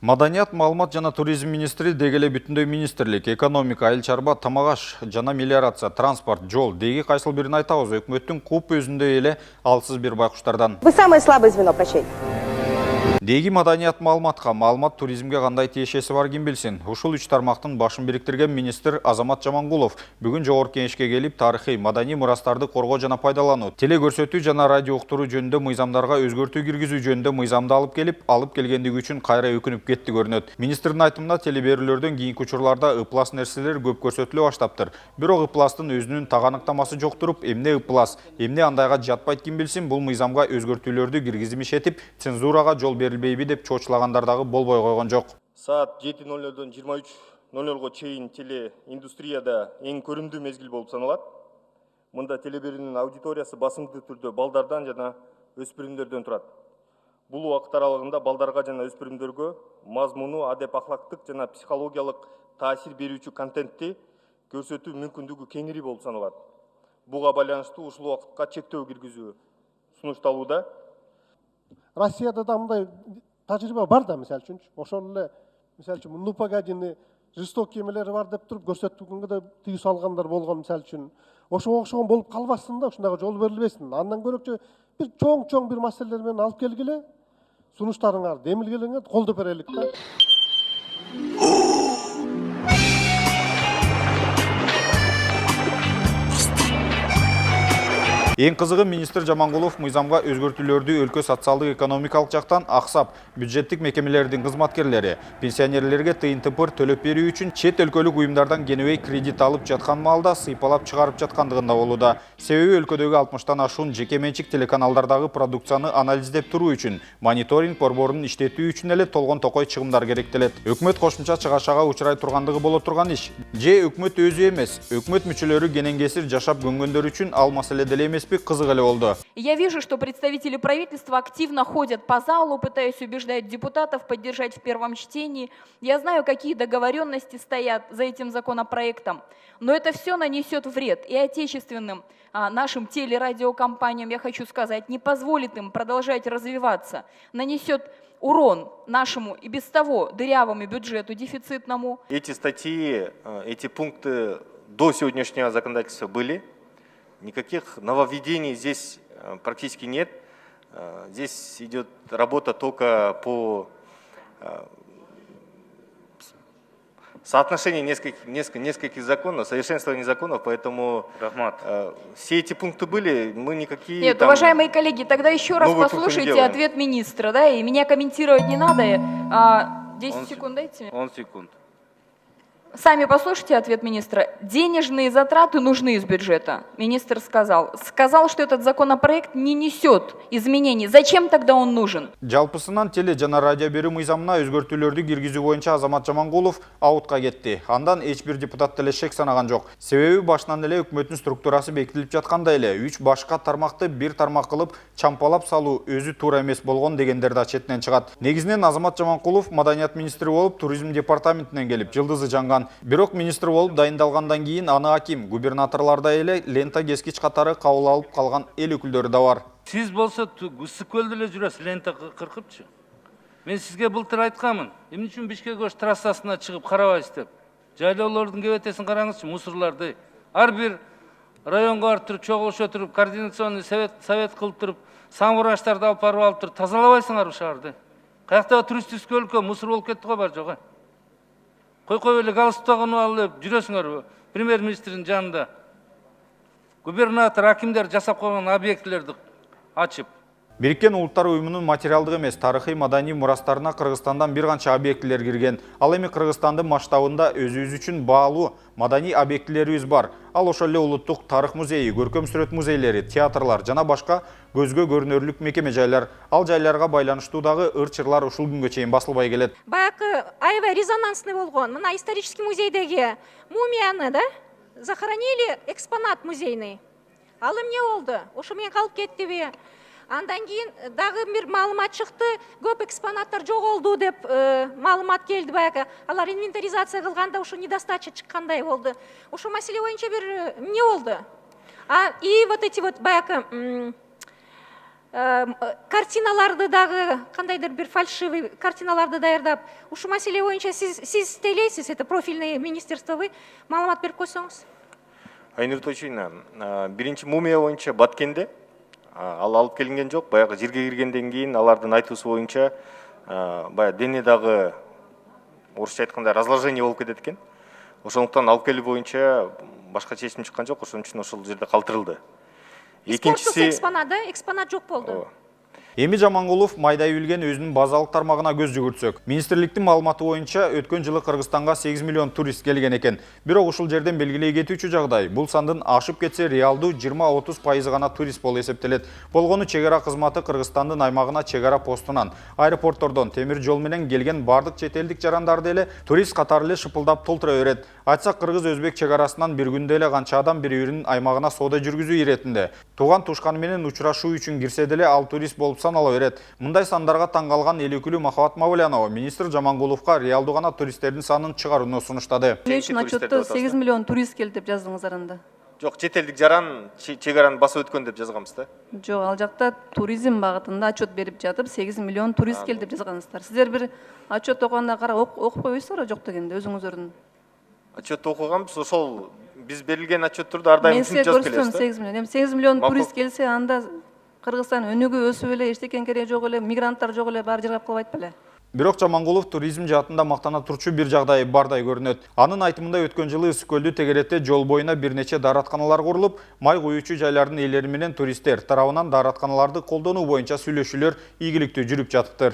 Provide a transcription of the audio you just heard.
Маданият, маалымат жана туризм министри дегеле бүтүндөй министрлик, экономика, айыл чарба, тамагаш жана мелиорация, транспорт, жол деги кайсыл бирин айтабыз, өкмөттүн куп өзүндө эле алсыз бир байкуштардан. Вы самое слабое звено, прощайте. Деги маданият маалыматка, маалымат туризмге кандай тиешеси бар ким билсин. Ушул 3 тармактын башын бириктирген министр Азамат Жамангулов бүгүн жогорку кеңешке келип, тарыхый маданий мурастарды коргоо жана пайдалануу, теле көрсөтүү жана радио уктуруу жөнүндө мыйзамдарга өзгөртүү киргизүү жөнүндө мыйзамды алып келгендиги үчүн кайра өкүнүп кетти көрүнөт. Министрдин айтымында теле берүүлөрдөн кийинки учурларда ыплас нерселер көп көрсөтүлө баштаптыр. Бирок ыпластын өзүнүн таганыктамасы жок туруп, эмне ыплас, эмне андайга жатпайт ким билсин, бул мыйзамга өзгөртүүлөрдү киргизимиш этип, цензурага жол берилбейби деп чоочулагандар дагы болбой койгон жок. Саат 7:00-дон 23:00-го чейин теле индустрияда эң көрүндүү мезгил болуп саналат. Мында теле берүүнүн аудиториясы басымдуу түрдө балдардан жана өспүрүмдөрдөн турат. Бул убакыт аралыгында балдарга жана өспүрүмдөргө мазмуну, адеп ахлактык жана психологиялык таасир берүүчү контентти көрсөтүү мүмкүндүгү кеңири болуп саналат. Буга байланыштуу ушул убакытка чектөө киргизүү сунушталууда. Россияда да мындай тажрыйба бар да, мисалы үчүн. Ошол эле мисалы үчүн ну погодини жестокий эмелери бар деп туруп көрсөтүүгө да тыюу салгандар болгон, мисалы үчүн. Ошого окшогон болуп калбасын да, ушундайга жол берилбесин. Андан көрөкчө бир чоң бир маселелер менен алып келгиле, сунуштарыңарды эмилгелеңе колдоп берелик да. Эң кызыгы, министр Жамангулов мыйзамга өзгөртүүлөрдү өлкө социалдык экономикалык жактан аксап, бюджеттик мекемелердин кызматкерлери пенсионерлерге тыйын-тыпыр төлөп берүү үчүн чет өлкөлүк уюмдардан кенебей кредит алып жаткан маалда сыйпалап чыгарып жаткандыгында болууда. Себеби өлкөдөгү 60тан ашуун жеке менчик телеканалдардагы продукцияны анализдеп туруу үчүн, мониторинг борборунун иштетүү үчүн эле толгон токой чыгымдар керектелет. Өкмөт кошумча чыгашага учурай тургандыгы боло турган иш. Же өкмөт өзү эмес, өкмөт мүчөлөрү кенен-кесир жашап көнгөндөр үчүн ал маселе деле эмес. Я вижу, что представители правительства активно ходят по залу, пытаясь убеждать депутатов поддержать в первом чтении. Я знаю, какие договоренности стоят за этим законопроектом, но это все нанесет вред и отечественным нашим телерадиокомпаниям, я хочу сказать, не позволит им продолжать развиваться, нанесет урон нашему и без того дырявому бюджету, дефицитному. Эти статьи, эти пункты до сегодняшнего законодательства были. Никаких нововведений здесь практически нет. Здесь идет работа только по соотношению нескольких законов, совершенствованию законов, поэтому все эти пункты были, мы никакие... Нет, уважаемые коллеги, тогда еще раз послушайте ответ министра, да, и меня комментировать не надо. 10 секунд дайте. 10 секунд. Сами послушайте ответ министра. Денежные затраты нужны из бюджета. Министр сказал, что этот законопроект не несет изменений. Зачем тогда он нужен? Жалпысынан теле жана радио берүү мыйзамына өзгөртүүлөрдү киргизүү боюнча Азамат Жамангулов аутка кетти. Андан эч бир депутат деле шек санаган жок. Себеби башынан эле өкмөттүн структурасы бекитилип жаткандай эле 3 башка тармакты бир тармак кылып чампалап салуу өзү туура эмес болгон дегендер да четинен чыгат. Негизинен Азамат Жамангулов маданият министри болуп туризм департаментинен келип жылдызы жанган. Бирок министр болуп дайындалгандан кийин аны аким, губернаторларда эле лента кескич катары кабыл алып калган эл өкүлдөрү да бар. Сиз болсо ысык көлдө эле жүрөсүз, лента кыркыпчы. Мен сизге былтыр айтканмын, эмне үчүн Бишкек Ош трассасына чыгып карабайсыз деп. Жайлоолордун кебетесин караңызчы, мусорларды. Ар бир районго барып туруп, чогулуша туруп, координационный совет кылып туруп, самураштарды алып барып туруп тазалабайсыңарбы шаарды? Каяктагы туристический өлкө мусор болуп кетти го бар жок. Кой эле галстугун алып жүрөсүңөр премьер-министрдин жанында. Губернатор, акимдер жасап койгон объектилерди ачып. Бириккен Улуттар уюмунун материалдык эмес тарыхый маданий мурастарына Кыргызстандан бир канча объектилер кирген. Ал эми Кыргызстандын масштабында өзүбүз үчүн баалуу маданий объектилерибиз бар. Ал ошол эле улуттук тарых музейи, көркөм сүрөт музейлери, театрлар жана башка көзгө көрүнөрлүк мекеме жайлар. Ал жайларга байланыштуу дагы ыр-чырлар ушул күнгө чейин басылбай келет. Баягы аябай резонансный болгон. Мына исторический музейдеги мумияны да захоронили, экспонат музейный. Ал эмне болду? Ошо менен калып кеттиби? Андан кийин дагы бир маалымат чыкты, көп экспонаттар жоголду деп маалымат келди баягы. Алар инвентаризация кылганда ошо недостача чыккандай болду. Ошо маселе боюнча бир эмне болду? И вот эти вот баягы картиналарды дагы кандайдыр бир фальшивый картиналарды даярдап ушул маселе боюнча сиз тейлейсиз, это профильный министерство, вы маалымат берип койсоңуз. Айнур Тойчуйна, биринчи мумия боюнча Баткенде ал алып келинген жок. Баягы жерге киргенден кийин алардын айтуусу боюнча баягы дене дагы орусча айтканда разложение болуп кетет экен. Ошондуктан алып келүү боюнча башка чечим чыккан жок. Ошон үчүн ошол жерде калтырылды. Экинчиси экспонат, да? Экспонат жок болду. Эми Жамангулов майдай билген өзүнүн базалык тармагына көз жүгүртсөк. Министрликтин маалыматы боюнча өткөн жылы Кыргызстанга 8 миллион турист келген экен. Бирок ушул жерден белгилей кетүүчү жагдай, бул сандын ашып кетсе реалдуу 20-30% гана турист болуп эсептелет. Болгону чек ара кызматы Кыргызстандын аймагына чек ара постунан, аэропорттордон, темир жол менен келген бардык чет элдик жарандарды эле турист катары эле шыпылдап толтура берет. Айтсак, кыргыз-өзбек чек арасынан бир күндө эле канча адам бири-биринин аймагына соода жүргүзүү иретинде. Туган тушканы менен учурашуу үчүн кирсе деле ал турист болуп санала берет. Мындай сандарга таң калган эл өкүлү Махабат Мавлянова министр Жамангуловго реалдуу гана туристтердин санын чыгарууну сунуштады. Эмне үчүн отчетто 8 миллион турист келди деп жаздыңыздар анда? Жок, чет элдик жаран чек араны басып өткөн деп жазганбыз да. Жок, ал жакта туризм багытында отчет берип жатып 8 миллион турист келди деп жазгансыздар. Сиздер бир отчет окуганда кара окуп койбойсуздар жок дегенде өзүңүздөрдүн? Отчет окуганбыз, ошол биз берилген отчетторду ар дайым Мен жазып келебиз да. 8 миллион. Эми 8 миллион турист келсе, анда Кыргызстан өнүгүү өсүп эле, эчтекен кереги жок эле, мигранттар жок эле, баары жыргап калбайт беле? Бирок Жамангулов туризм жаатында мактана турчу бир жагдай бардай көрүнөт. Анын айтымында өткөн жылы Ысык көлдү тегеретте жол боюна бир нече дааратканалар курулуп, май куюучу жайлардын ээлери менен туристтер тарабынан дааратканаларды колдонуу боюнча сүйлөшүүлөр ийгиликтүү жүрүп жатыптыр.